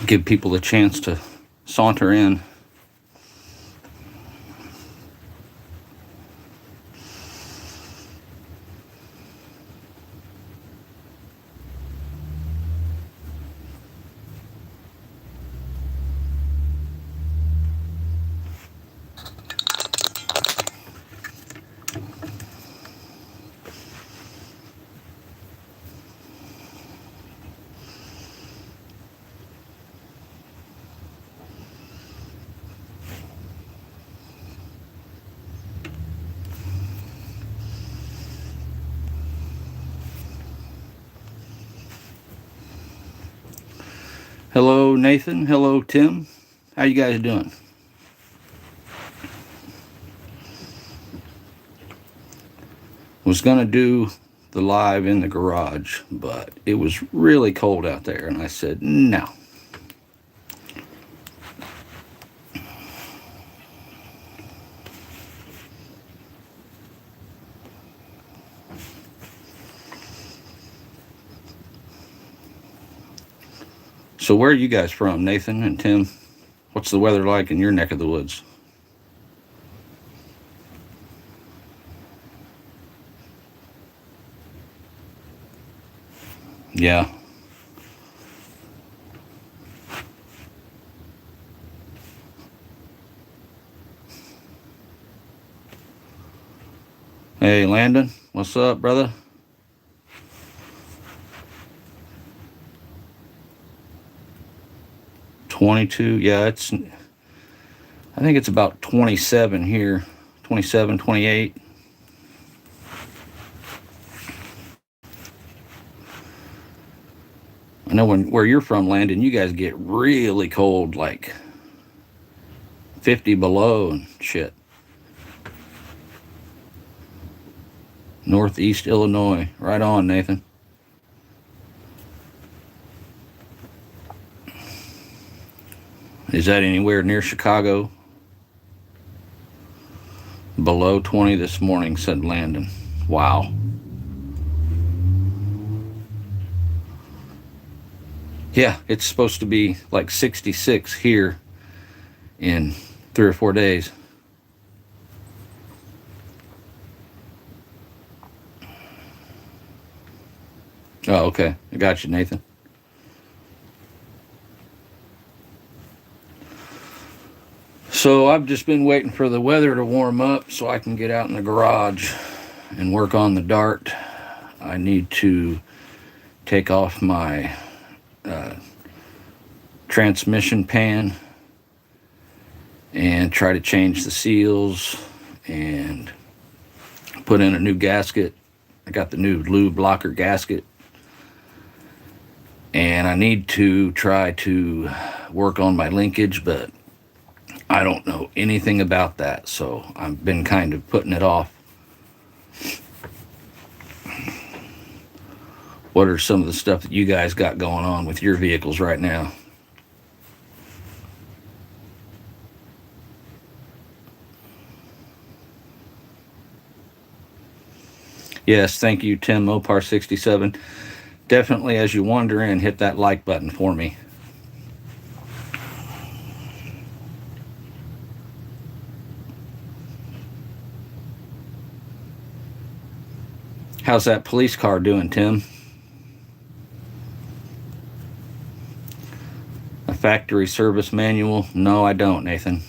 give people a chance to saunter in. Hello, Nathan. Hello, Tim. How you guys doing? Was gonna do the live in the garage, but it was really cold out there, and I said no. So where are you guys from, Nathan and Tim? What's the weather like in your neck of the woods? Yeah. Hey, Landon. What's up, brother? 22. Yeah, I think it's about 27 here. 27, 28. I know where you're from, Landon, you guys get really cold, like 50 below and shit. Northeast Illinois. Right on, Nathan. Is that anywhere near Chicago? Below 20 this morning, said Landon. Wow. Yeah, it's supposed to be like 66 here in 3 or 4 days. Oh, okay. I got you, Nathan. So I've just been waiting for the weather to warm up so I can get out in the garage and work on the Dart. I need to take off my uh, transmission pan and try to change the seals and put in a new gasket. I got the new lube blocker gasket. And I need to try to work on my linkage, but I don't know anything about that, so I've been kind of putting it off. What are some of the stuff that you guys got going on with your vehicles right now? Yes, thank you, Tim Mopar67. Definitely, as you wander in, hit that like button for me. How's that police car doing, Tim? A factory service manual? No, I don't, Nathan.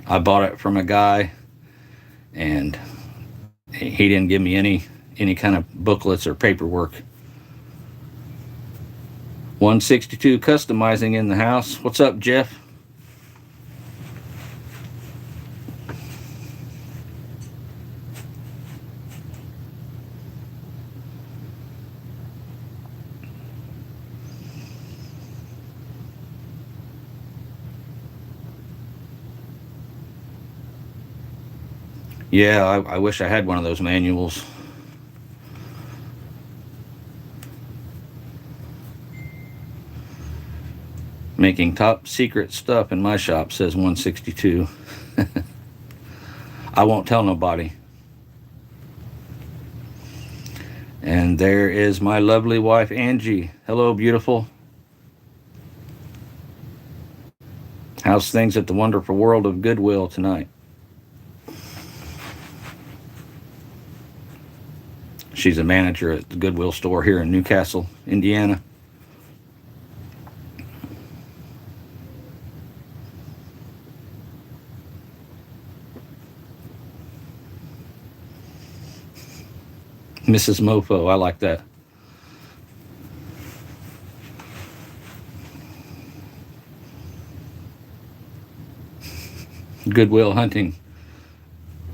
I bought it from a guy, and he didn't give me any kind of booklets or paperwork. 162 customizing in the house. What's up, Jeff? Yeah, I wish I had one of those manuals. Making top secret stuff in my shop, says 162. I won't tell nobody. And there is my lovely wife, Angie. Hello, beautiful. How's things at the wonderful world of Goodwill tonight? She's a manager at the Goodwill store here in Newcastle, Indiana. Mrs. Mofo, I like that. Goodwill Hunting.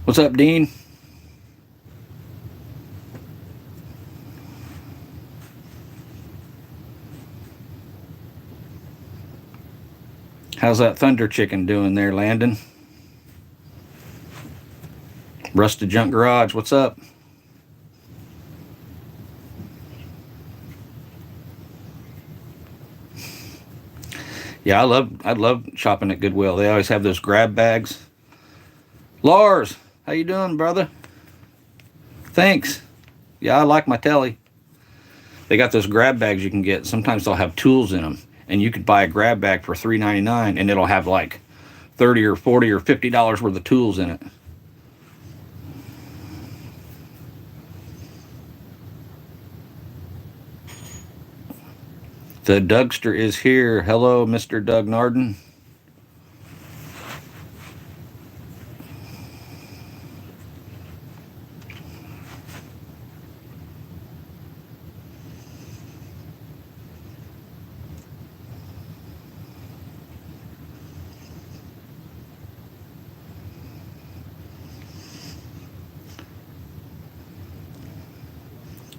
What's up, Dean? How's that Thunder Chicken doing there, Landon? Rusted Junk Garage, what's up? Yeah, I love shopping at Goodwill. They always have those grab bags. Lars, how you doing, brother? Thanks. Yeah, I like my telly. They got those grab bags you can get. Sometimes they'll have tools in them, and you could buy a grab bag for $3.99, and it'll have like $30 or $40 or $50 worth of tools in it. The Dougster is here. Hello, Mr. Doug Narden.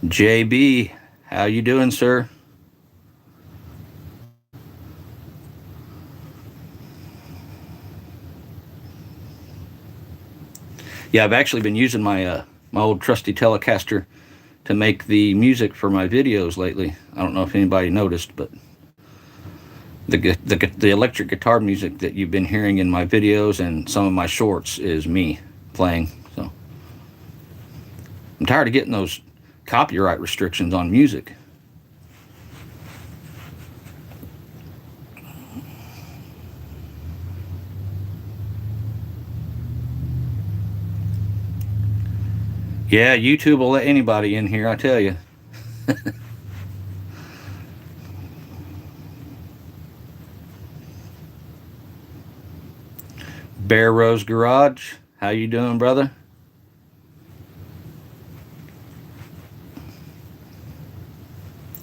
JB, how you doing, sir? Yeah, I've actually been using my my old trusty Telecaster to make the music for my videos lately. I don't know if anybody noticed, but the electric guitar music that you've been hearing in my videos and some of my shorts is me playing. So I'm tired of getting those copyright restrictions on music. Yeah, YouTube will let anybody in here, I tell you. Bear Rose Garage, how you doing, brother?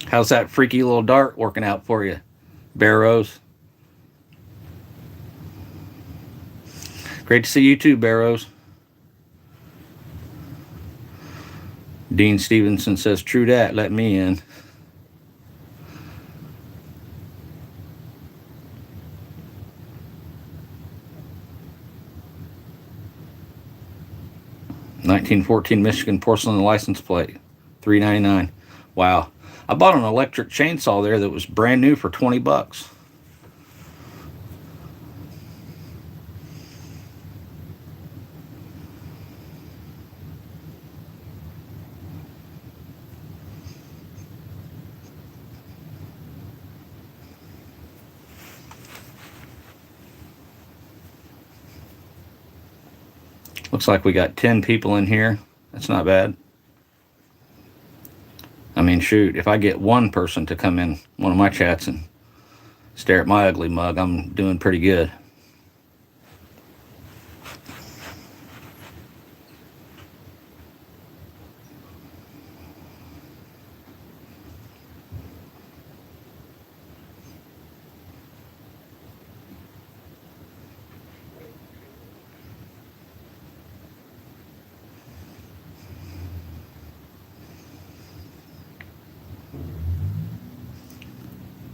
How's that freaky little dart working out for you, Bear Rose? Great to see you too, Bear Rose. Dean Stevenson says, true dat, let me in. $1914 Michigan porcelain license plate, $3.99. Wow. I bought an electric chainsaw there that was brand new for $20. Looks like we got 10 people in here. That's not bad. I mean, shoot, if I get one person to come in one of my chats and stare at my ugly mug, I'm doing pretty good.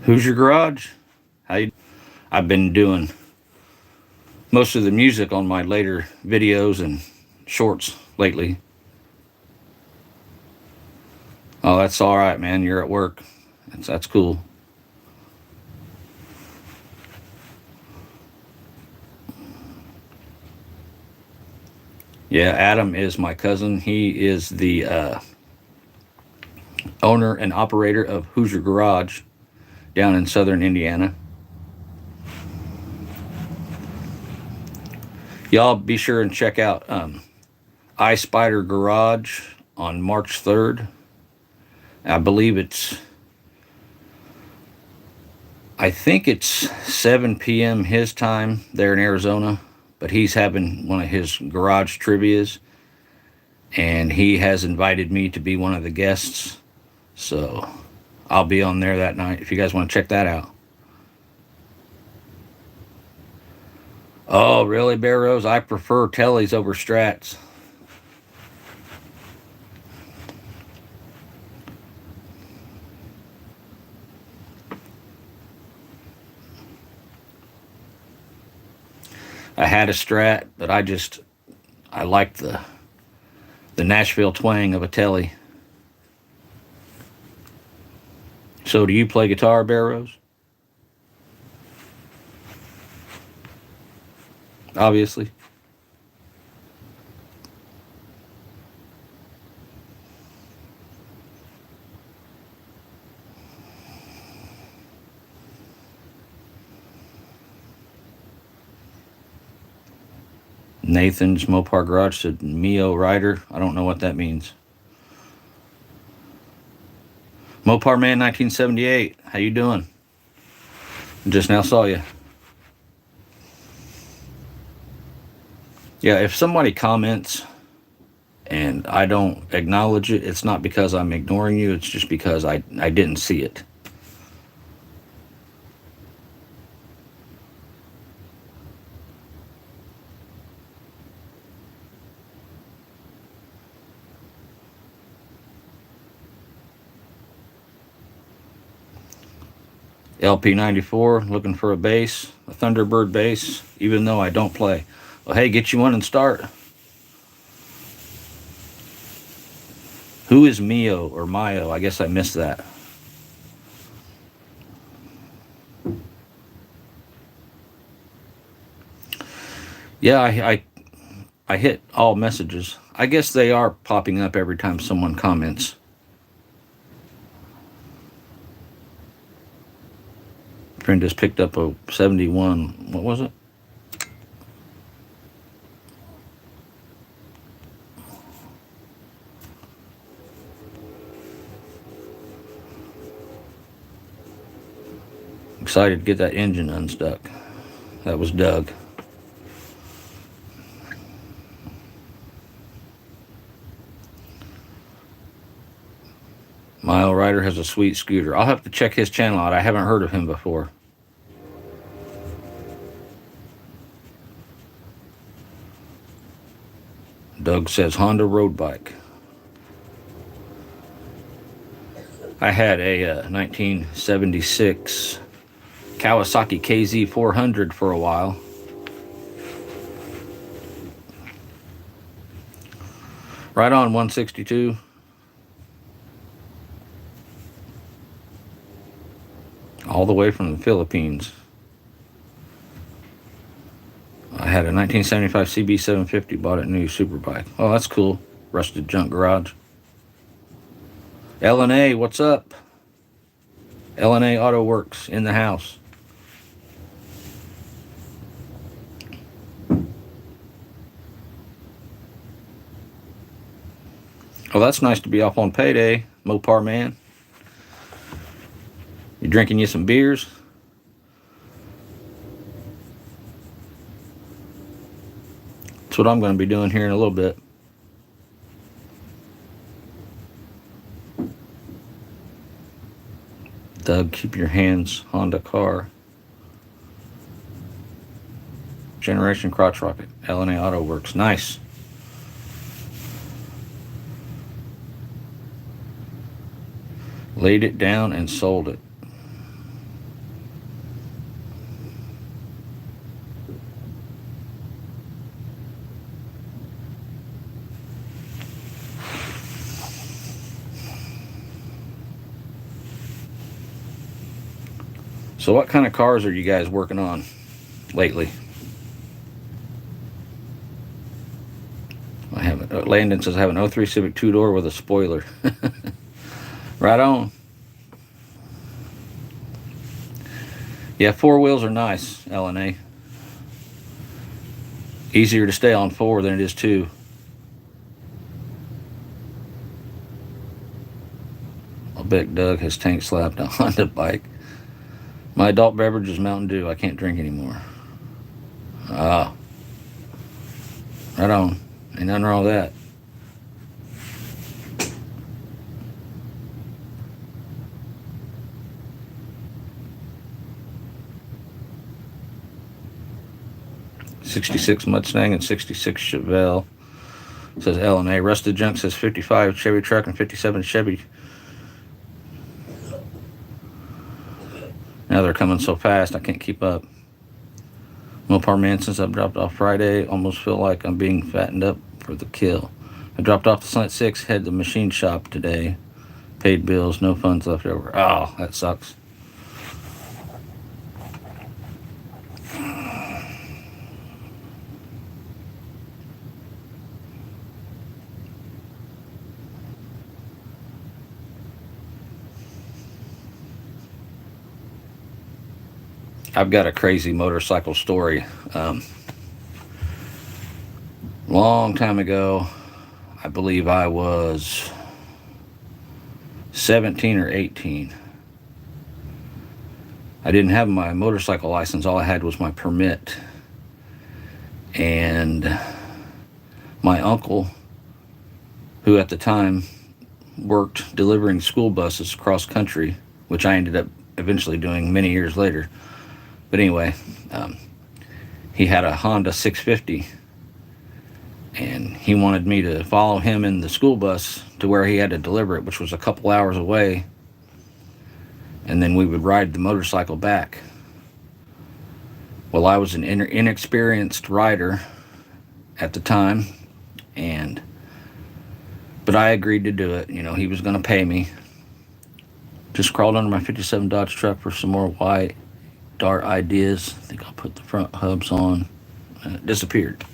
Hoosier Garage? How you? I've been doing most of the music on my later videos and shorts lately. Oh, that's all right, man. You're at work. That's cool. Yeah, Adam is my cousin. He is the owner and operator of Hoosier Garage down in southern Indiana. Y'all be sure and check out iSpider Garage on March 3rd. I think it's 7 p.m. his time there in Arizona, but he's having one of his garage trivias, and he has invited me to be one of the guests. So I'll be on there that night if you guys want to check that out. Oh, really, Bear Rose? I prefer Tellys over Strats. I had a Strat, but I liked the Nashville twang of a Telly. So do you play guitar, Bear Rose? Obviously. Nathan's Mopar Garage said Mio Rider. I don't know what that means. Mopar Man 1978. How you doing? Just now saw you. Yeah, if somebody comments and I don't acknowledge it, it's not because I'm ignoring you. It's just because I didn't see it. LP94, looking for a bass, a Thunderbird bass, even though I don't play. Well, hey, get you one and start. Who is Mio or Mayo? I guess I missed that. Yeah, I hit all messages. I guess they are popping up every time someone comments. Friend just picked up a 71. What was it? Excited to get that engine unstuck. That was Doug. Mile Rider has a sweet scooter. I'll have to check his channel out. I haven't heard of him before. Doug says Honda road bike. I had a 1976 Kawasaki KZ400 for a while. Right on 162. All the way from the Philippines. I had a 1975 CB750, bought it new Superbike. Oh, that's cool. Rusted Junk Garage. LNA, what's up? LNA Auto Works in the house. Oh, that's nice to be off on payday, Mopar Man. You drinking you some beers? That's what I'm going to be doing here in a little bit. Doug, keep your hands Honda car. Generation Crotch Rocket, LNA Auto Works. Nice. Laid it down and sold it. So what kind of cars are you guys working on lately? I haven't. Landon says I have an 03 Civic 2-door with a spoiler. Right on. Yeah, 4 wheels are nice, LNA. Easier to stay on 4 than it is 2. I'll bet Doug has tank slapped on the bike. My adult beverage is Mountain Dew. I can't drink anymore. Ah, right on. Ain't nothing wrong with that. '66 Mustang and '66 Chevelle. Says L&A. Rusted Junk says 55 Chevy truck and 57 Chevy. Now they're coming so fast I can't keep up. Mopar Man, since I've dropped off Friday, almost feel like I'm being fattened up for the kill. I dropped off the Sun at 6, head to the machine shop today. Paid bills, no funds left over. Oh, that sucks. I've got a crazy motorcycle story. Long time ago, I believe I was 17 or 18. I didn't have my motorcycle license. All I had was my permit. And my uncle, who at the time worked delivering school buses across country, which I ended up eventually doing many years later. But anyway, he had a Honda 650, and he wanted me to follow him in the school bus to where he had to deliver it, which was a couple hours away, and then we would ride the motorcycle back. Well, I was an inexperienced rider at the time, but I agreed to do it. You know, he was going to pay me. Just crawled under my 57 Dodge truck for some more white Dart ideas. I think I'll put the front hubs on. And it disappeared.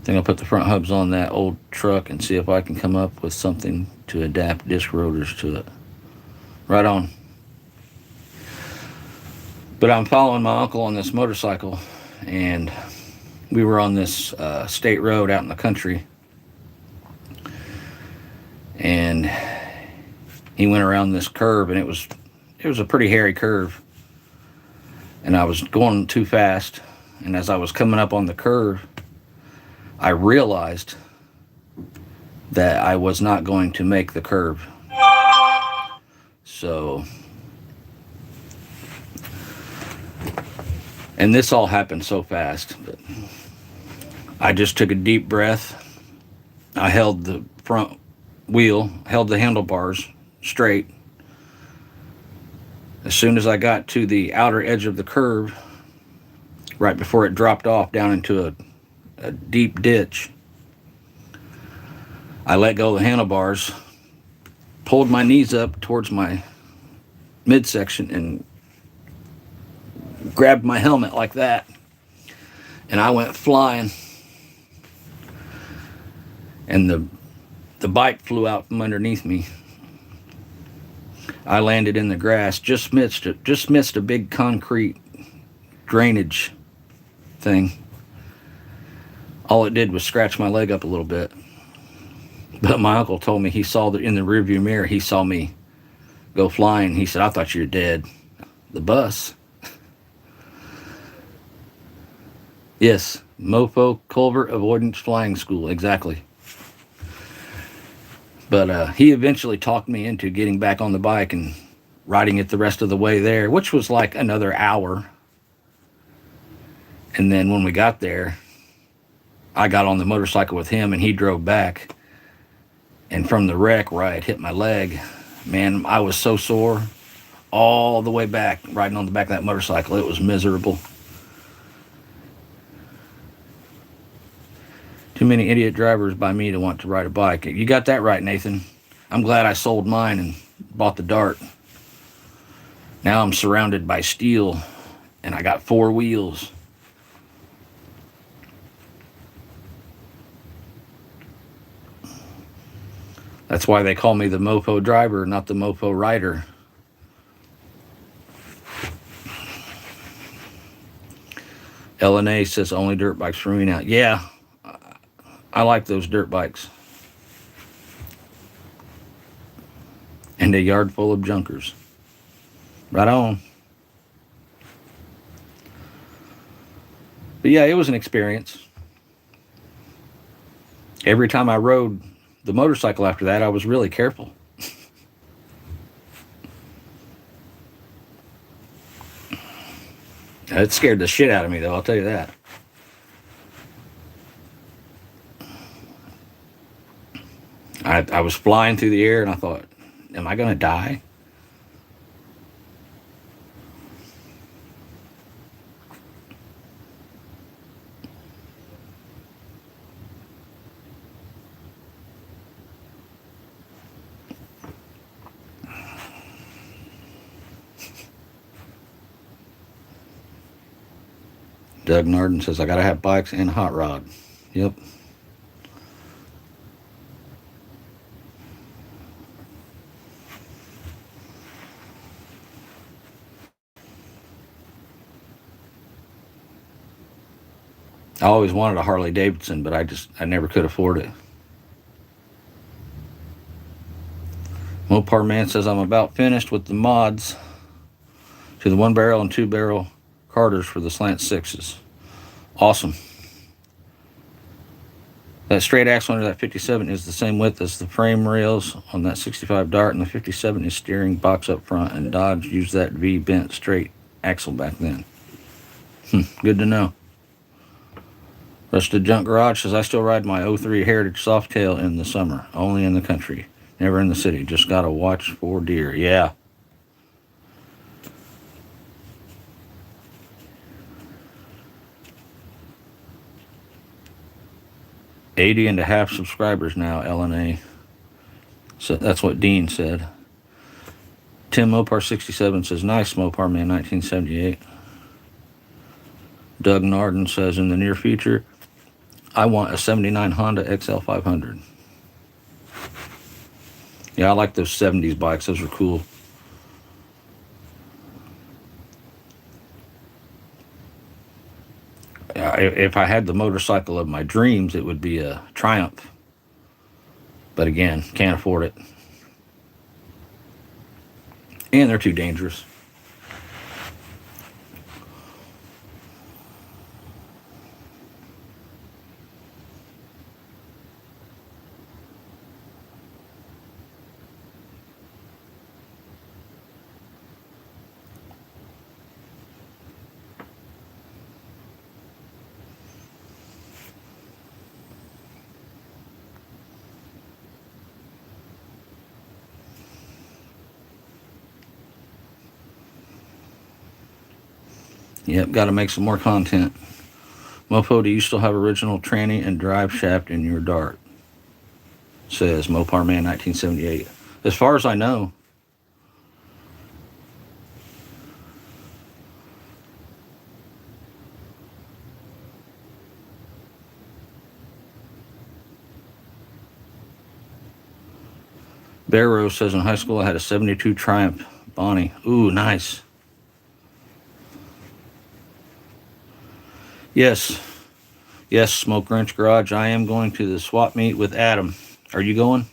I think I'll put the front hubs on that old truck and see if I can come up with something to adapt disc rotors to it. Right on. But I'm following my uncle on this motorcycle, and we were on this state road out in the country, and he went around this curve, and it was a pretty hairy curve, and I was going too fast, and as I was coming up on the curve, I realized that I was not going to make the curve. So, and this all happened so fast, but I just took a deep breath. I held the front wheel, held the handlebars straight. As soon as I got to the outer edge of the curve, right before it dropped off down into a deep ditch, I let go of the handlebars, pulled my knees up towards my midsection, and grabbed my helmet like that, and I went flying, and the bike flew out from underneath me. I landed in the grass, just missed a big concrete drainage thing. All it did was scratch my leg up a little bit. But my uncle told me he saw that in the rearview mirror, he saw me go flying. He said, "I thought you were dead." The bus. Yes, Mofo Culvert Avoidance Flying School, exactly. But he eventually talked me into getting back on the bike and riding it the rest of the way there, which was like another hour. And then when we got there, I got on the motorcycle with him, and he drove back. And from the wreck where I had hit my leg, man, I was so sore all the way back, riding on the back of that motorcycle. It was miserable. Too many idiot drivers by me to want to ride a bike. You got that right, Nathan. I'm glad I sold mine and bought the Dart. Now I'm surrounded by steel, and I got 4 wheels. That's why they call me the Mofo driver, not the Mofo rider. LNA says only dirt bikes for me now. Yeah, I like those dirt bikes. And a yard full of junkers. Right on. But yeah, it was an experience. Every time I rode the motorcycle after that, I was really careful. It scared the shit out of me, though, I'll tell you that. I was flying through the air and I thought, am I going to die? Doug Narden says, I got to have bikes and a hot rod. Yep. I always wanted a Harley Davidson, but I never could afford it. Mopar Man says, I'm about finished with the mods to the 1-barrel and 2-barrel carders for the slant sixes. Awesome. That straight axle under that 57 is the same width as the frame rails on that 65 Dart, and the 57 is steering box up front, and Dodge used that V bent straight axle back then. Good to know. Rusted Junk Garage says, I still ride my 03 Heritage Softail in the summer, only in the country, never in the city. Just gotta watch for deer. Yeah. $80.5 subscribers now, LNA. So that's what Dean said. Tim Mopar 67 says, nice Mopar Man 1978. Doug Narden says, in the near future, I want a 79 Honda XL500. Yeah, I like those 70s bikes. Those are cool. If I had the motorcycle of my dreams, it would be a Triumph. But again, can't afford it. And they're too dangerous. Yep, got to make some more content. Mofo, do you still have original tranny and drive shaft in your Dart? Says Mopar Man 1978. As far as I know. Bear Rose says, in high school I had a 72 Triumph Bonnie. Ooh, nice. Yes, Smoke Wrench Garage. I am going to the swap meet with Adam. Are you going?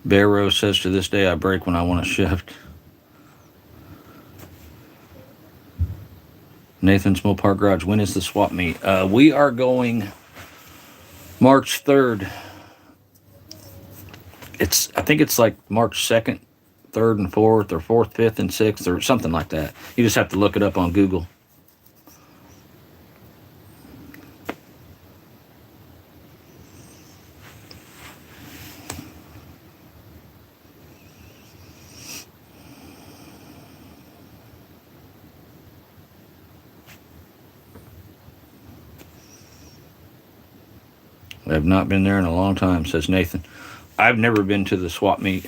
Bear Rose says, to this day I brake when I want to shift. Nathan's Mopar Garage, when is the swap meet? We are going March 3rd. I think it's like March 2nd, 3rd and 4th, or 4th, 5th, and 6th, or something like that. You just have to look it up on Google. I have not been there in a long time, says Nathan. I've never been to the swap meet.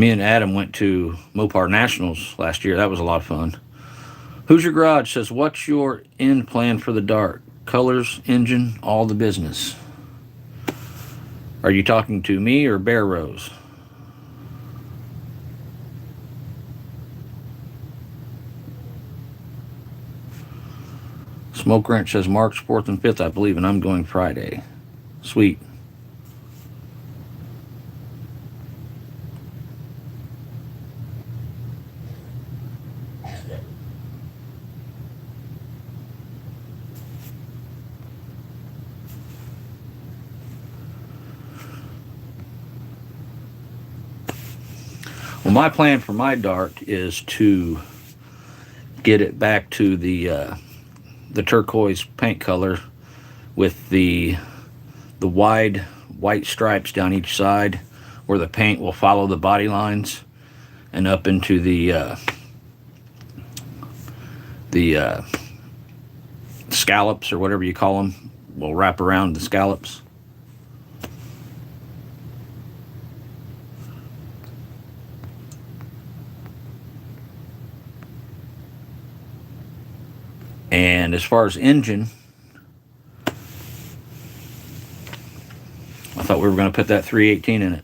Me and Adam went to Mopar Nationals last year. That was a lot of fun. Hoosier Garage says, what's your end plan for the Dart? Colors, engine, all the business. Are you talking to me or Bear Rose? Smoke Wrench says March 4th and 5th, I believe, and I'm going Friday. Sweet. Well, my plan for my Dart is to get it back to the turquoise paint color with the wide white stripes down each side, where the paint will follow the body lines and up into the scallops, or whatever you call them, will wrap around the scallops. And as far as engine, I thought we were going to put that 318 in it.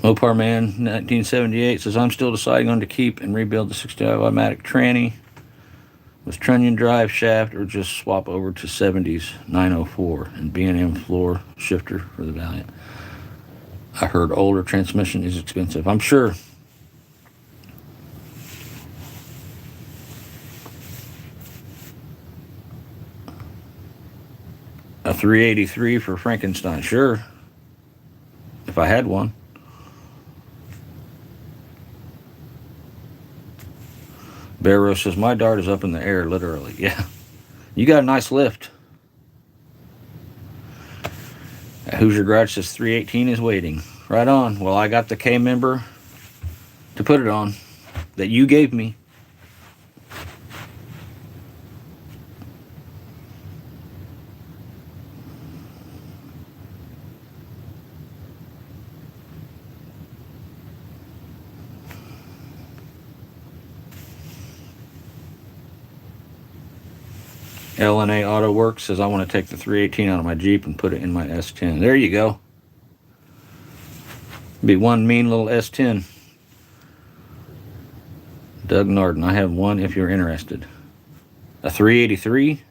Mopar Man 1978 says, I'm still deciding on to keep and rebuild the 65 automatic tranny with trunnion drive shaft, or just swap over to 70s 904 and B&M floor shifter for the Valiant. I heard older transmission is expensive. I'm sure. A 383 for Frankenstein, sure. If I had one. Barrow says, my Dart is up in the air, literally. Yeah. You got a nice lift. Hoosier Garage says 318 is waiting. Right on. Well, I got the K member to put it on that you gave me. LNA Auto Works says, I want to take the 318 out of my Jeep and put it in my S10. There you go. Be one mean little S10. Doug Norden, I have one if you're interested. A 383.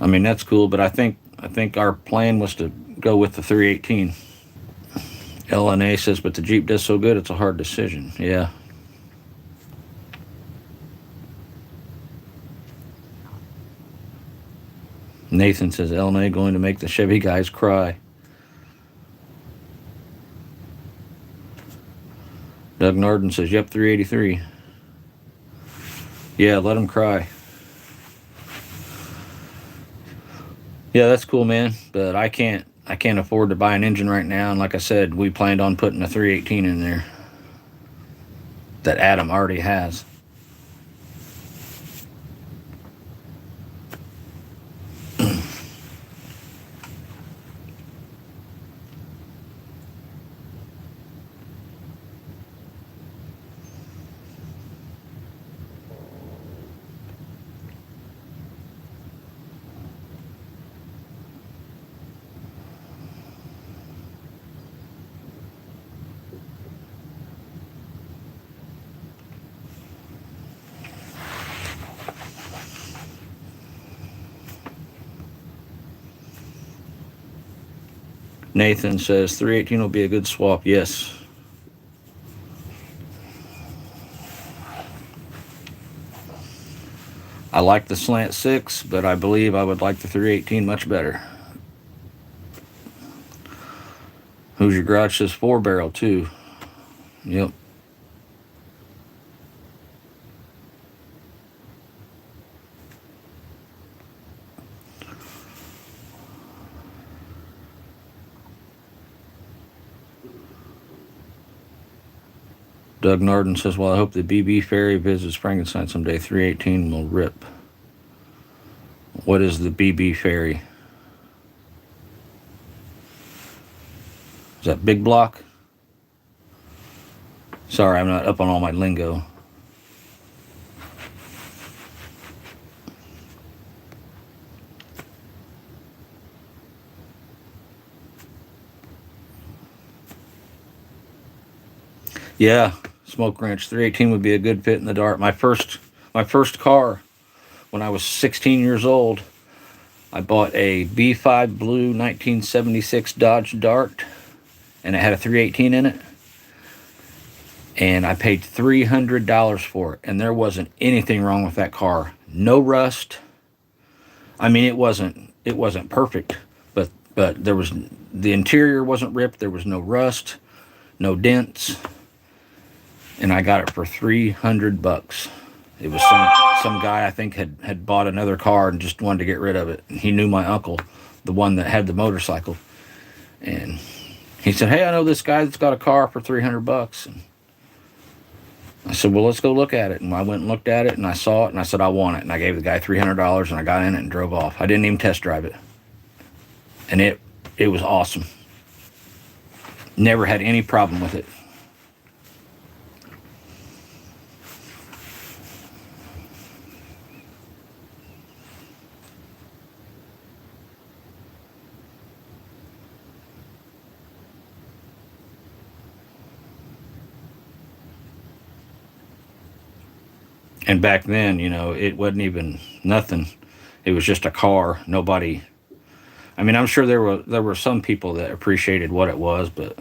I mean, that's cool, but I think our plan was to go with the 318. LNA says, but the Jeep does so good, it's a hard decision. Yeah. Nathan says, LNA going to make the Chevy guys cry. Doug Norden says, yep, 383. Yeah, let them cry. Yeah, that's cool, man. But I can't afford to buy an engine right now. And like I said, we planned on putting a 318 in there that Adam already has. Nathan says 318 will be a good swap. Yes. I like the Slant 6, but I believe I would like the 318 much better. Hoosier Garage says 4-barrel too. Yep. Doug Narden says, well, I hope the BB Ferry visits Frankenstein someday. 318 will rip. What is the BB Ferry? Is that big block? Sorry, I'm not up on all my lingo. Yeah, Smoke Ranch 318 would be a good fit in the Dart. My first car when I was 16 years old, I bought a B5 blue 1976 Dodge Dart, and it had a 318 in it. And I paid $300 for it, and there wasn't anything wrong with that car. No rust. I mean, it wasn't perfect, but there was, the interior wasn't ripped. There was no rust, no dents, and I got it for $300. It was some guy I think had bought another car and just wanted to get rid of it. He knew my uncle, the one that had the motorcycle, and he said, "Hey, I know this guy that's got a car for $300." And I said, "Well, let's go look at it." And I went and looked at it, and I saw it, and I said, "I want it." And I gave the guy $300, and I got in it and drove off. I didn't even test drive it, and it was awesome. Never had any problem with it. And back then, it wasn't even nothing. It was just a car. Nobody. I mean, I'm sure there were some people that appreciated what it was, but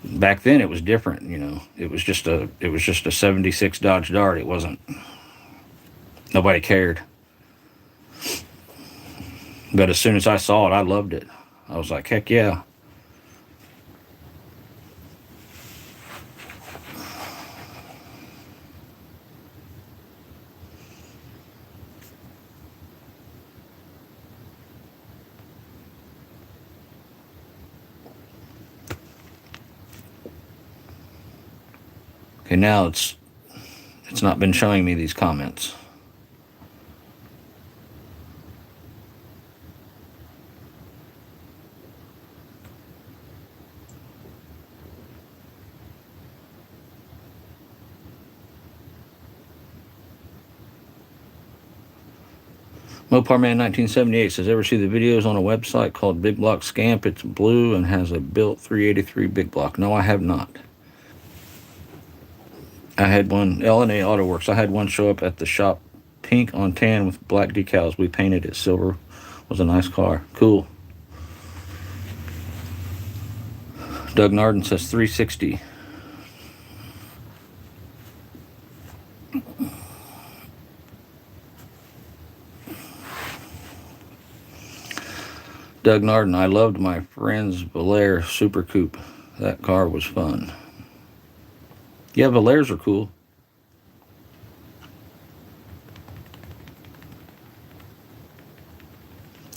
back then it was different. It was just a '76 Dodge Dart. It wasn't. Nobody cared. But as soon as I saw it, I loved it. I was like, heck yeah. Okay, now it's not been showing me these comments. Mopar Man 1978 says, ever see the videos on a website called Big Block Scamp? It's blue and has a built 383 Big Block. No, I have not. I had one, L&A Auto Works. I had one show up at the shop, pink on tan with black decals. We painted it silver. It was a nice car. Cool. Doug Narden says 360. Doug Narden, I loved my friend's Valair Super Coupe. That car was fun. Yeah, Valairs are cool.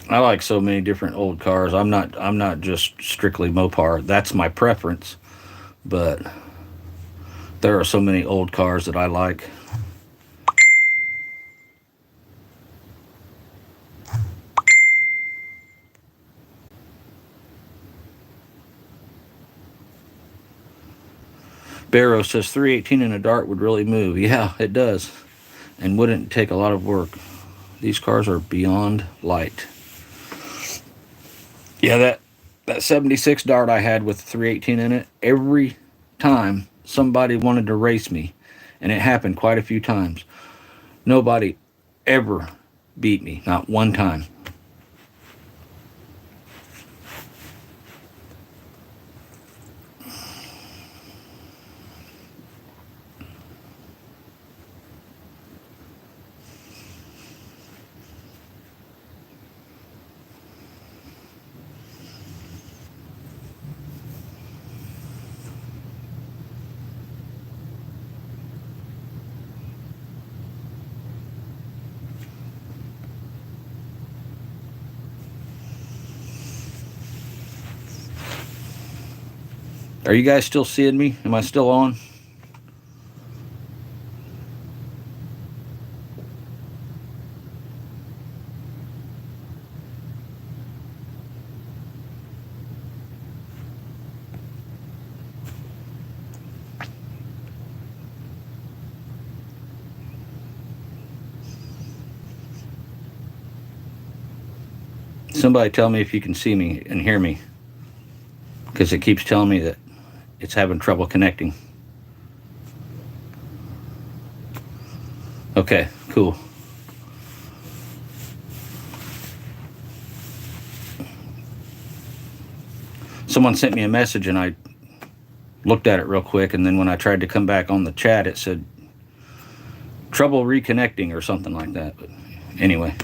I like so many different old cars. I'm not just strictly Mopar. That's my preference, but there are so many old cars that I like. Barrow says 318 in a Dart would really move. Yeah, it does, and wouldn't take a lot of work. These cars are beyond light. Yeah, that 76 Dart I had with the 318 in it, every time somebody wanted to race me, and it happened quite a few times, nobody ever beat me, not one time. Are you guys still seeing me? Am I still on? Somebody tell me if you can see me and hear me, because it keeps telling me that it's having trouble connecting. Okay, cool. Someone sent me a message and I looked at it real quick, and then when I tried to come back on the chat, it said trouble reconnecting or something like that. But anyway.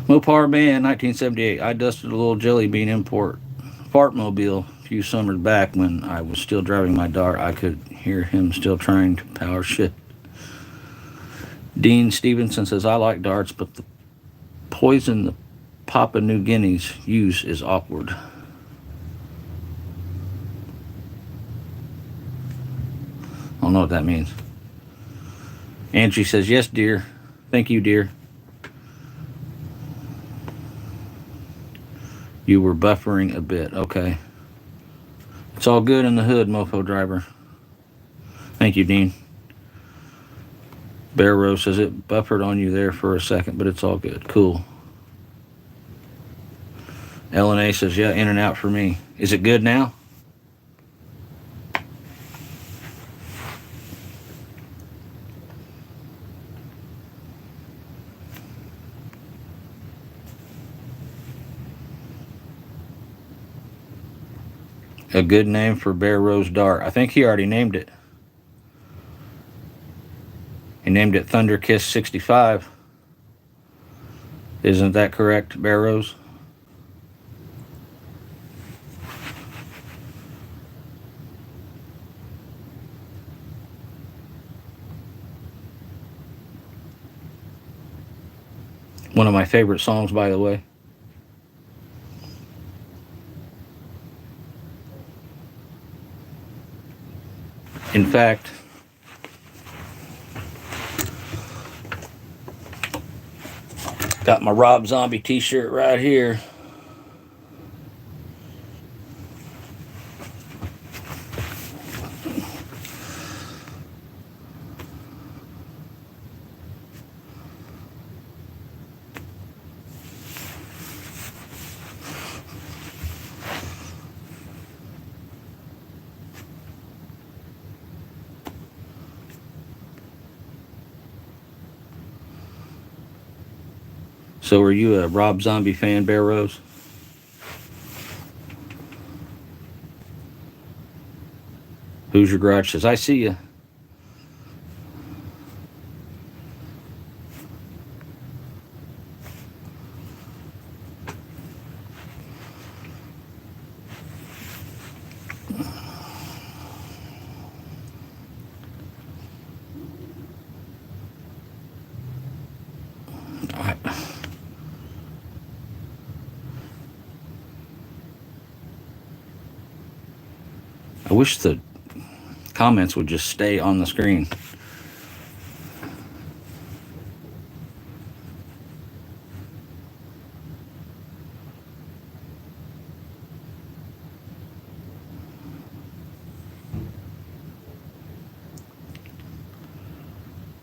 Mopar Band, 1978. I dusted a little jelly bean import fartmobile a few summers back when I was still driving my Dart. I could hear him still trying to power shift. Dean Stevenson says, I like darts, but the poison the Papua New Guineas use is awkward. I don't know what that means. Angie says, yes, dear. Thank you, dear. You were buffering a bit. Okay. It's all good in the hood, mofo driver. Thank you, Dean. Bear Rose says it buffered on you there for a second, but it's all good. Cool. LNA says, yeah, in and out for me. Is it good now? A good name for Bear Rose Dart. I think he already named it. He named it Thunder Kiss 65. Isn't that correct, Bear Rose? One of my favorite songs, by the way. In fact, got my Rob Zombie t-shirt right here. So are you a Rob Zombie fan, Bear Rose? Who's your garage says, I see you. I wish the comments would just stay on the screen.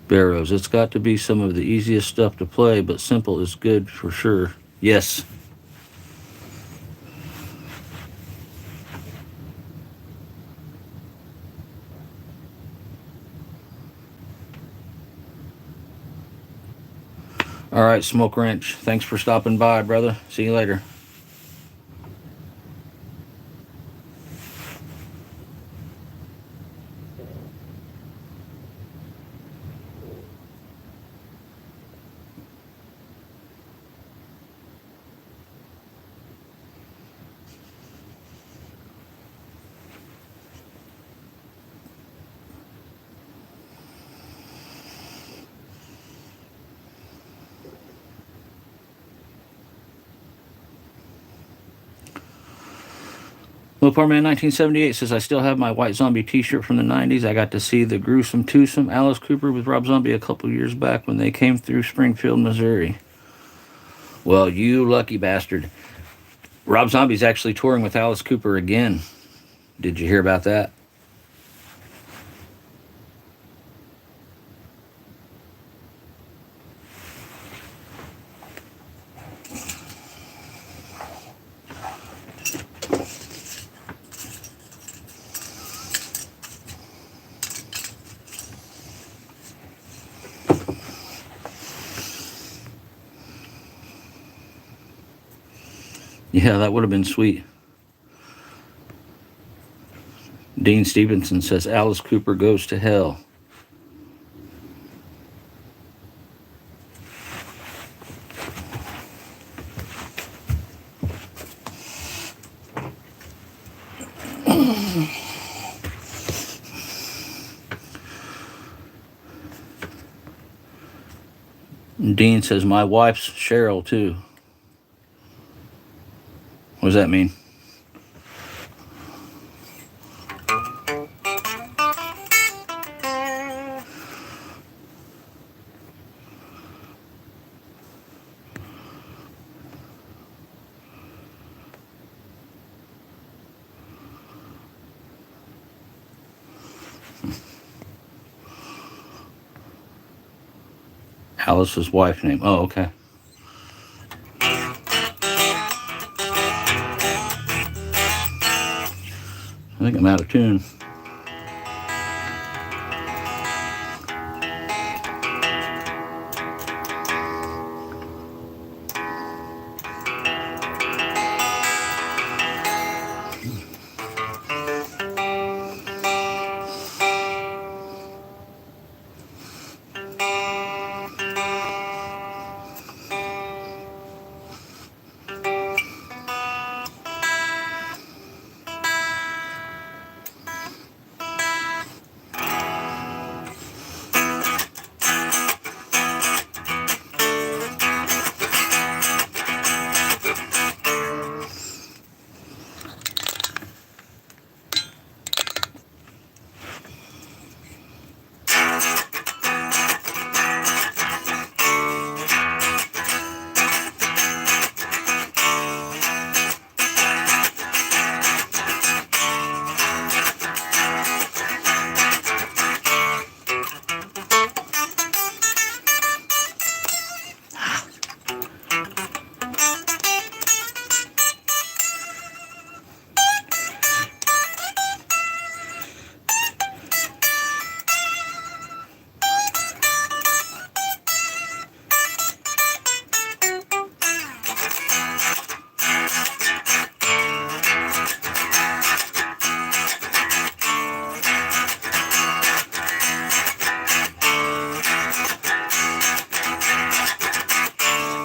Barrows, it's got to be some of the easiest stuff to play, but simple is good for sure. Yes. All right, Smoke Wrench. Thanks for stopping by, brother. See you later. Apartment 1978 says, I still have my White Zombie t-shirt from the 90s. I got to see the gruesome twosome Alice Cooper with Rob Zombie a couple years back when they came through Springfield, Missouri. Well, you lucky bastard. Rob Zombie's actually touring with Alice Cooper again. Did you hear about that? Yeah, that would have been sweet. Dean Stevenson says Alice Cooper goes to hell. Dean says my wife's Cheryl too. What does that mean? Alice's wife's name. Oh, okay. I think I'm out of tune.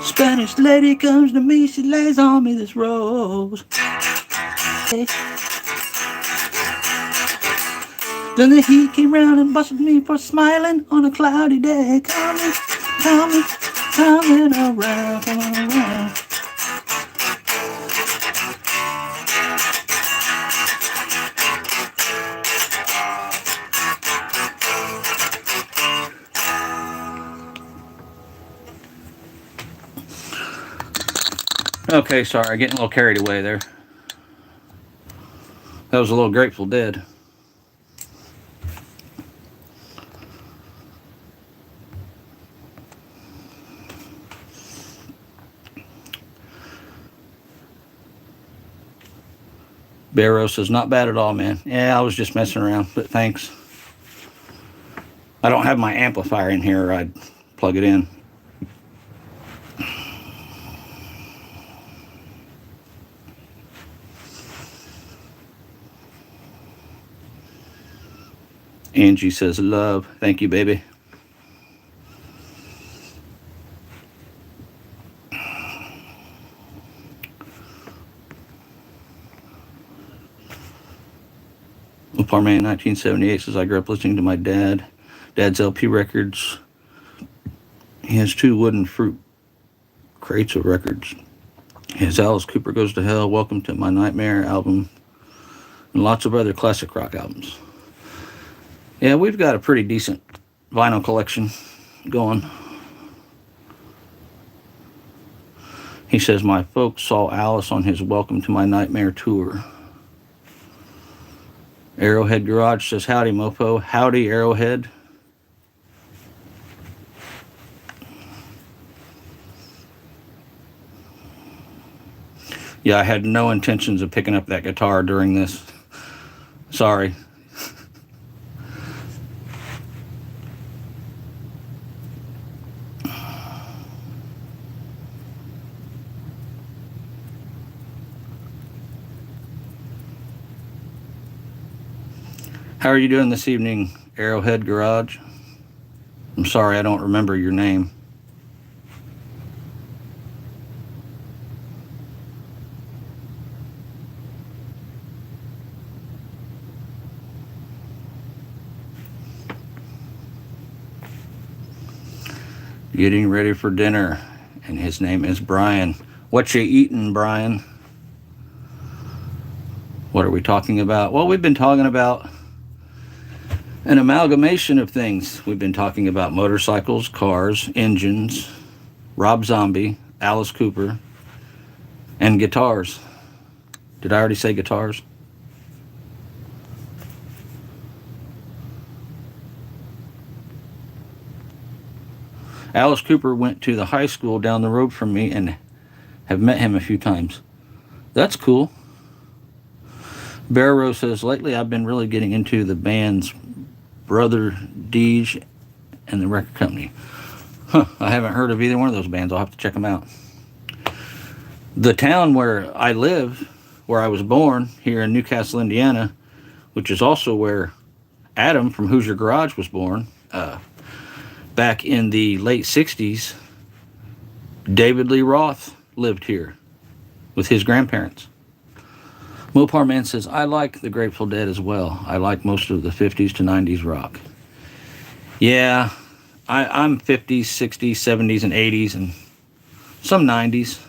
Spanish lady comes to me, she lays on me this rose. Then the heat came round and busted me for smiling on a cloudy day. Coming, coming, coming around, coming around. Okay, sorry, getting a little carried away there. That was a little Grateful Dead. Barrow says, not bad at all, man. Yeah, I was just messing around, but thanks. I don't have my amplifier in here. I'd plug it in. Angie says, love. Thank you, baby. Apartment 1978 says, I grew up listening to my dad's LP records. He has 2 wooden fruit crates of records. His Alice Cooper Goes to Hell, Welcome to My Nightmare album, and lots of other classic rock albums. Yeah, we've got a pretty decent vinyl collection going. He says, my folks saw Alice on his Welcome to My Nightmare tour. Arrowhead Garage says, howdy, Mofo. Howdy, Arrowhead. Yeah, I had no intentions of picking up that guitar during this. Sorry. How are you doing this evening, Arrowhead Garage? I'm sorry, I don't remember your name. Getting ready for dinner, and his name is Brian. What you eating, Brian? What are we talking about? Well, we've been talking about an amalgamation of things. We've been talking about motorcycles, cars, engines, Rob Zombie, Alice Cooper, and guitars. Did I already say guitars? Alice Cooper went to the high school down the road from me and have met him a few times. That's cool. Barrow says, lately I've been really getting into the bands Brother Deej and the record company. I haven't heard of either one of those bands. I'll have to check them out. The town where I live, where I was born, here in Newcastle, Indiana, which is also where Adam from Hoosier Garage was born, back in the late 60s, David Lee Roth lived here with his grandparents. Mopar Man says, I like the Grateful Dead as well. I like most of the 50s to 90s rock. Yeah, I'm 50s, 60s, 70s, and 80s, and some 90s.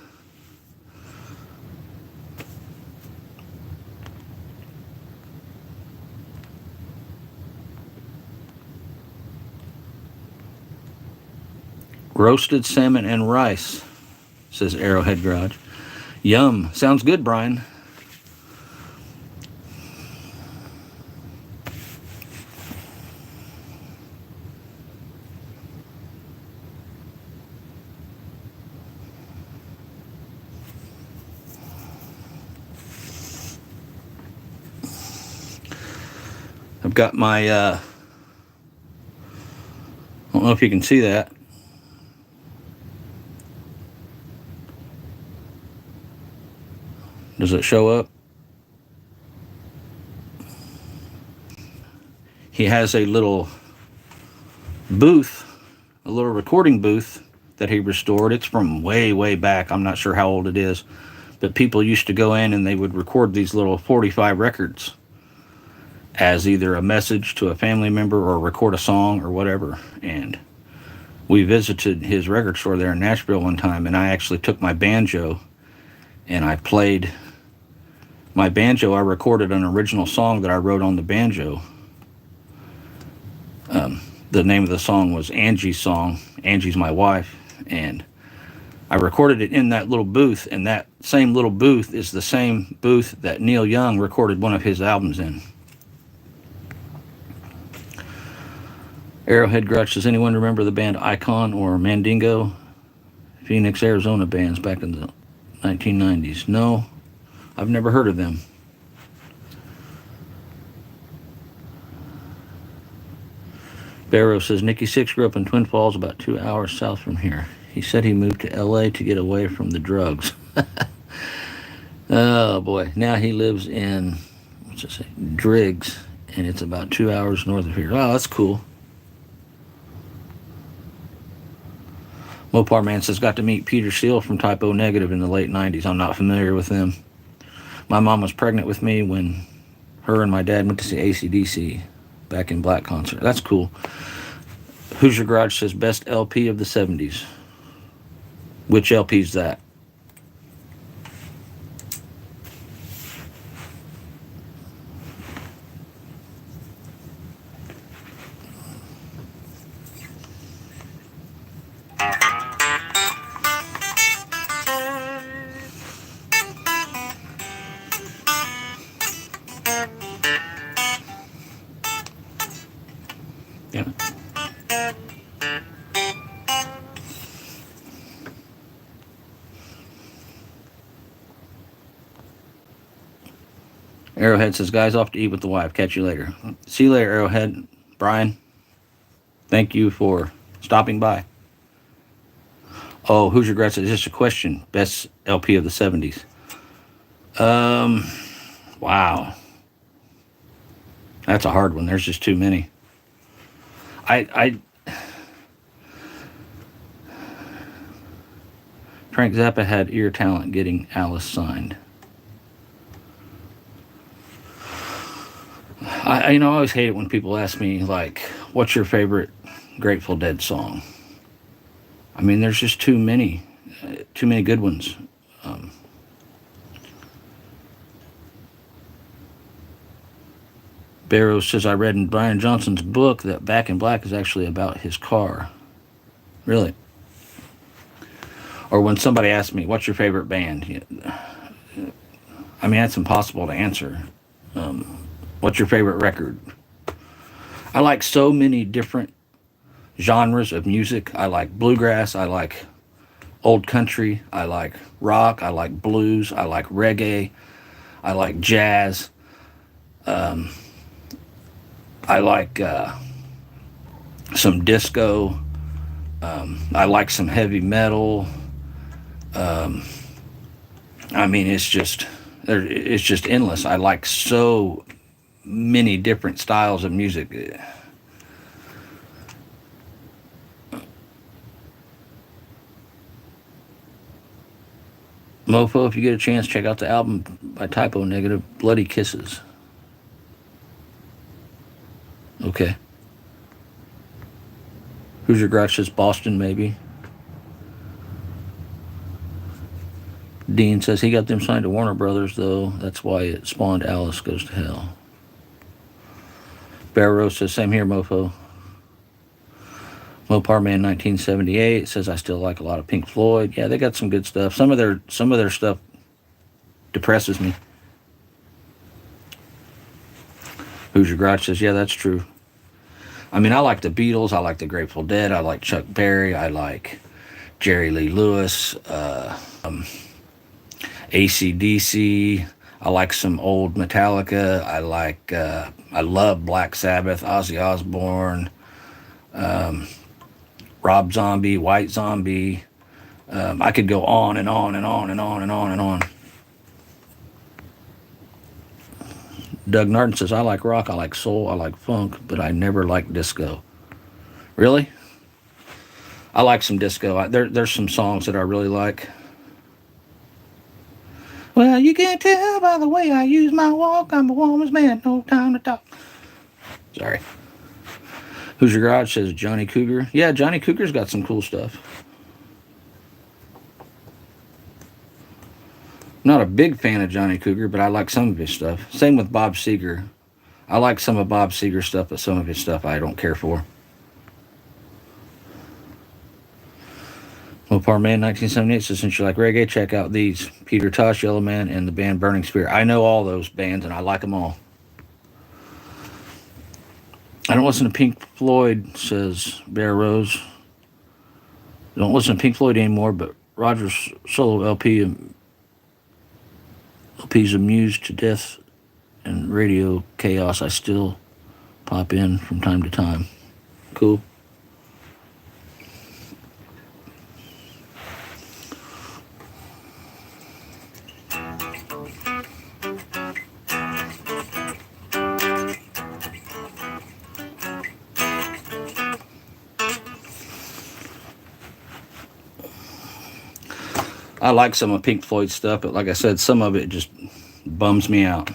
Roasted salmon and rice, says Arrowhead Garage. Yum. Sounds good, Brian. I've got my, I don't know if you can see that. Does it show up? He has a little booth, a little recording booth that he restored. It's from way, way back. I'm not sure how old it is. But people used to go in and they would record these little 45 records as either a message to a family member or record a song or whatever. And we visited his record store there in Nashville one time, and I actually took my banjo and I played my banjo. I recorded an original song that I wrote on the banjo. The name of the song was Angie's Song. Angie's my wife. And I recorded it in that little booth, and that same little booth is the same booth that Neil Young recorded one of his albums in. Arrowhead Grudge, does anyone remember the band Icon or Mandingo? Phoenix, Arizona bands back in the 1990s. No, I've never heard of them. Barrow says, Nikki Sixx grew up in Twin Falls, about 2 hours south from here. He said he moved to L.A. to get away from the drugs. Oh, boy. Now he lives in, what's it say, Driggs, and it's about 2 hours north of here. Oh, that's cool. Mopar Man says, got to meet Peter Steele from Type O Negative in the late 90s. I'm not familiar with them. My mom was pregnant with me when her and my dad went to see AC/DC back in Black Concert. That's cool. Hoosier Garage says, best LP of the 70s. Which LP is that? Arrowhead says, guys, off to eat with the wife. Catch you later. See you later, Arrowhead. Brian, thank you for stopping by. Oh, who's your guess? Is this a question? Best LP of the 70s. Wow. That's a hard one. There's just too many. Frank Zappa had ear talent getting Alice signed. I always hate it when people ask me, like, what's your favorite Grateful Dead song? I mean, there's just too many good ones. Barrows says, I read in Brian Johnson's book that Back in Black is actually about his car. Really? Or when somebody asks me, what's your favorite band? I mean, that's impossible to answer. What's your favorite record? I like so many different genres of music. I like bluegrass. I like old country. I like rock. I like blues. I like reggae. I like jazz. I like some disco. I like some heavy metal. I mean, it's just endless. I like so many different styles of music. Mofo, if you get a chance, check out the album by Typo Negative, Bloody Kisses. Okay. Who's your Grudge says Boston, maybe. Dean says he got them signed to Warner Brothers, though. That's why it spawned Alice Goes to Hell. Barrow says, same here, Mofo. Mopar Man 1978 says, I still like a lot of Pink Floyd. Yeah, they got some good stuff. Some of their stuff depresses me. Who's your Garage says, yeah, that's true. I mean, I like the Beatles. I like the Grateful Dead. I like Chuck Berry. I like Jerry Lee Lewis. AC/DC. I like some old Metallica. I love Black Sabbath, Ozzy Osbourne, Rob Zombie, White Zombie. I could go on and on and on and on and on and on. Doug Narden says, I like rock, I like soul, I like funk, but I never liked disco. Really? I like some disco. There's some songs that I really like. Well, you can't tell by the way I use my walk. I'm a woman's man, no time to talk. Sorry. Who's your Garage says Johnny Cougar. Yeah, Johnny Cougar's got some cool stuff. Not a big fan of Johnny Cougar, but I like some of his stuff. Same with Bob Seger. I like some of Bob Seger's stuff, but some of his stuff I don't care for. Mopar Man 1978 says, since you like reggae, check out these. Peter Tosh, Yellow Man, and the band Burning Spear. I know all those bands, and I like them all. I don't listen to Pink Floyd, says Bear Rose. Don't listen to Pink Floyd anymore, but Roger's solo LP's amused to death and radio chaos. I still pop in from time to time. Cool. I like some of Pink Floyd's stuff, but like I said, some of it just bums me out.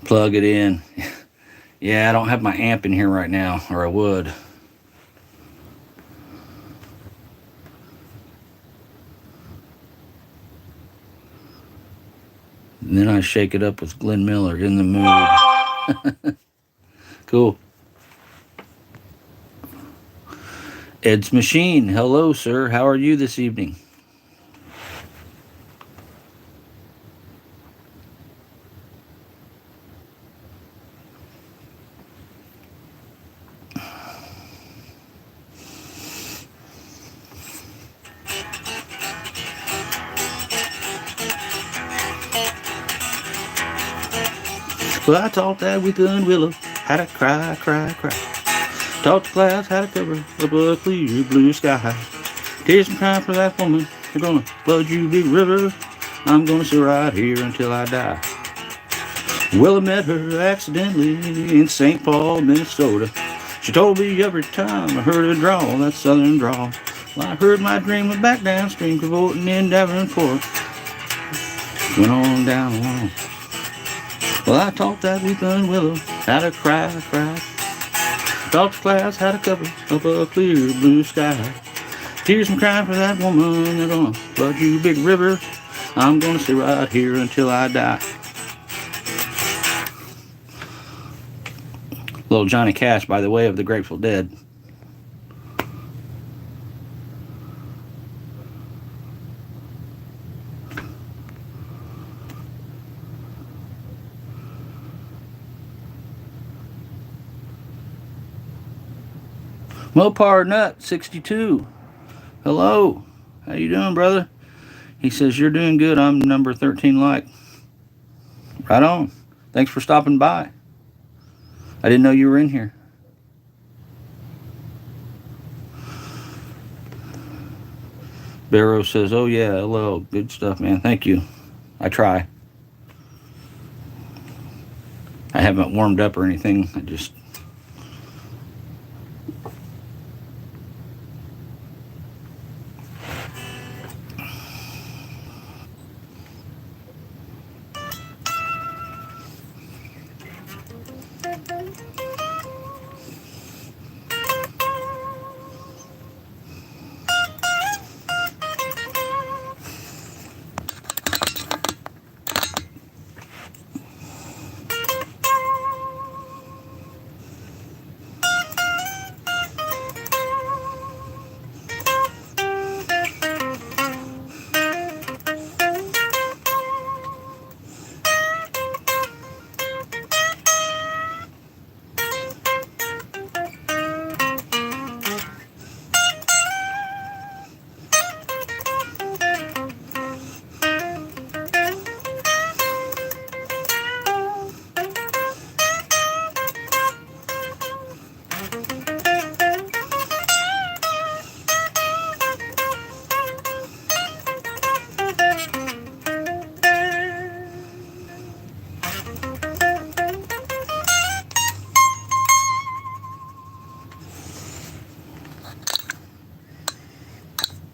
Plug it in. Yeah, I don't have my amp in here right now, or I would. And then I shake it up with Glenn Miller, In the Mood. Cool. Ed's Machine. Hello, sir. How are you this evening? Well, I taught that weekend willow how to cry, cry, cry. Taught the clouds how to cover up a clear blue sky. Tears and crying for that woman. They're gonna flood you, big river. I'm gonna sit right here until I die. Well, I met her accidentally in St. Paul, Minnesota. She told me every time I heard her drawl, that southern drawl. Well, I heard my dream went back downstream, cavorting in Davenport. Went on down along. Well, I taught that weeping willow how to cry, cry. Taught the clouds how to cover up a clear blue sky. Tears and crying for that woman, they're gonna flood you, big river. I'm gonna stay right here until I die. Little Johnny Cash by the way of the Grateful Dead. Mopar Nut 62. Hello. How you doing, brother? He says, you're doing good. I'm number 13 like. Right on. Thanks for stopping by. I didn't know you were in here. Barrow says, oh yeah, hello. Good stuff, man. Thank you. I try. I haven't warmed up or anything. I just...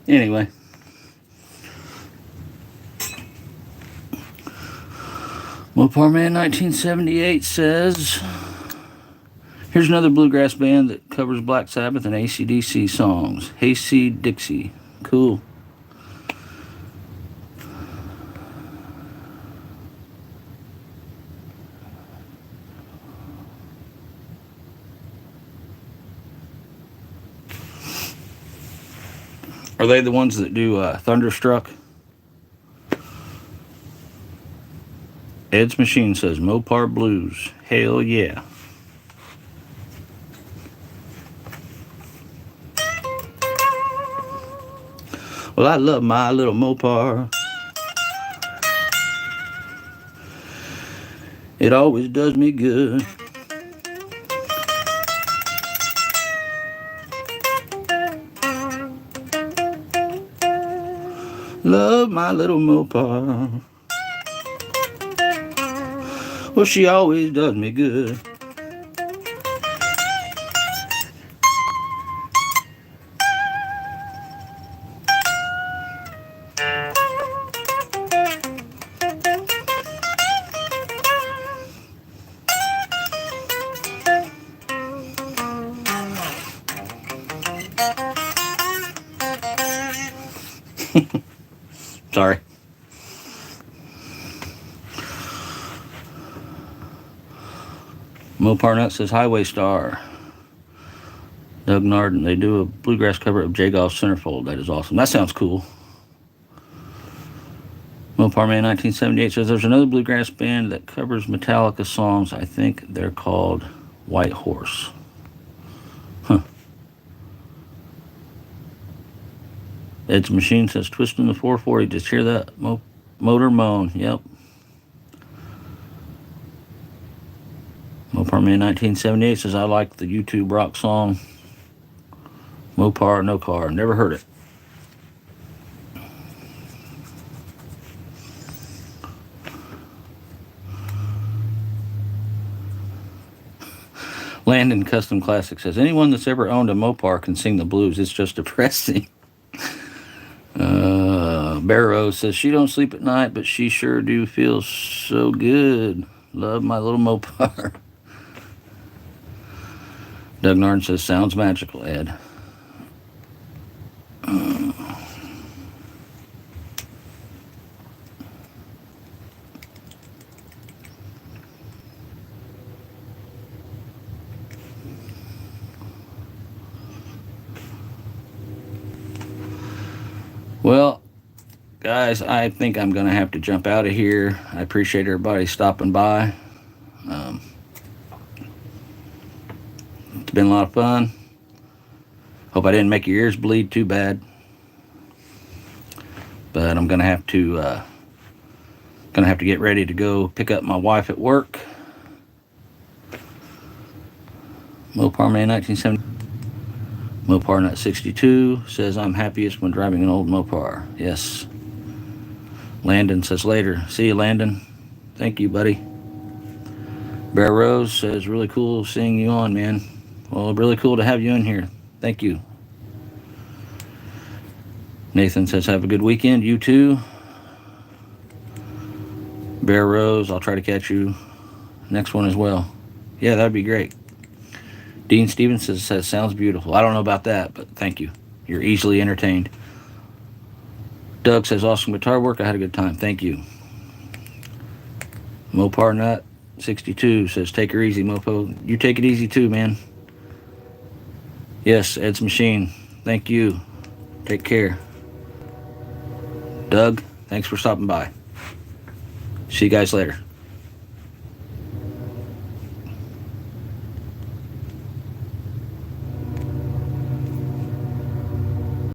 Anyway. Mopar Man 1978 says, here's another bluegrass band that covers Black Sabbath and AC/DC songs. Hayseed Dixie. Cool. Are they the ones that do Thunderstruck? Ed's Machine says Mopar Blues. Hell yeah. Well, I love my little Mopar. It always does me good. Love my little Mopar. Well, she always does me good. Sorry. Mopar Nut says, Highway Star. Doug Narden, they do a bluegrass cover of J Golf Centerfold. That is awesome. That sounds cool. Mopar Man 1978 says, there's another bluegrass band that covers Metallica songs. I think they're called White Horse. Huh. Ed's Machine says, twisting the 440. Just hear that motor moan. Yep. Mopar Man 1978 says, I like the YouTube rock song Mopar No Car. Never heard it. Landon Custom Classic says, anyone that's ever owned a Mopar can sing the blues. It's just depressing. Bear Rose says, she don't sleep at night, but she sure do feel so good. Love my little Mopar. Doug Narn says, sounds magical, Ed. Well, guys, I think I'm going to have to jump out of here. I appreciate everybody stopping by. It's been a lot of fun. Hope I didn't make your ears bleed too bad. But I'm going to have to get ready to go pick up my wife at work. Mopar Man 1970. Mopar Nut 62 says, I'm happiest when driving an old Mopar. Yes. Landon says, later. See you, Landon. Thank you, buddy. Bear Rose says, really cool seeing you on, man. Well, really cool to have you in here. Thank you. Nathan says, have a good weekend. You too. Bear Rose, I'll try to catch you next one as well. Yeah, that'd be great. Dean Stevens says, sounds beautiful. I don't know about that, but thank you. You're easily entertained. Doug says, awesome guitar work. I had a good time. Thank you. Mopar Nut 62 says, take her easy, Mopo. You take it easy too, man. Yes, Ed's Machine. Thank you. Take care. Doug, thanks for stopping by. See you guys later.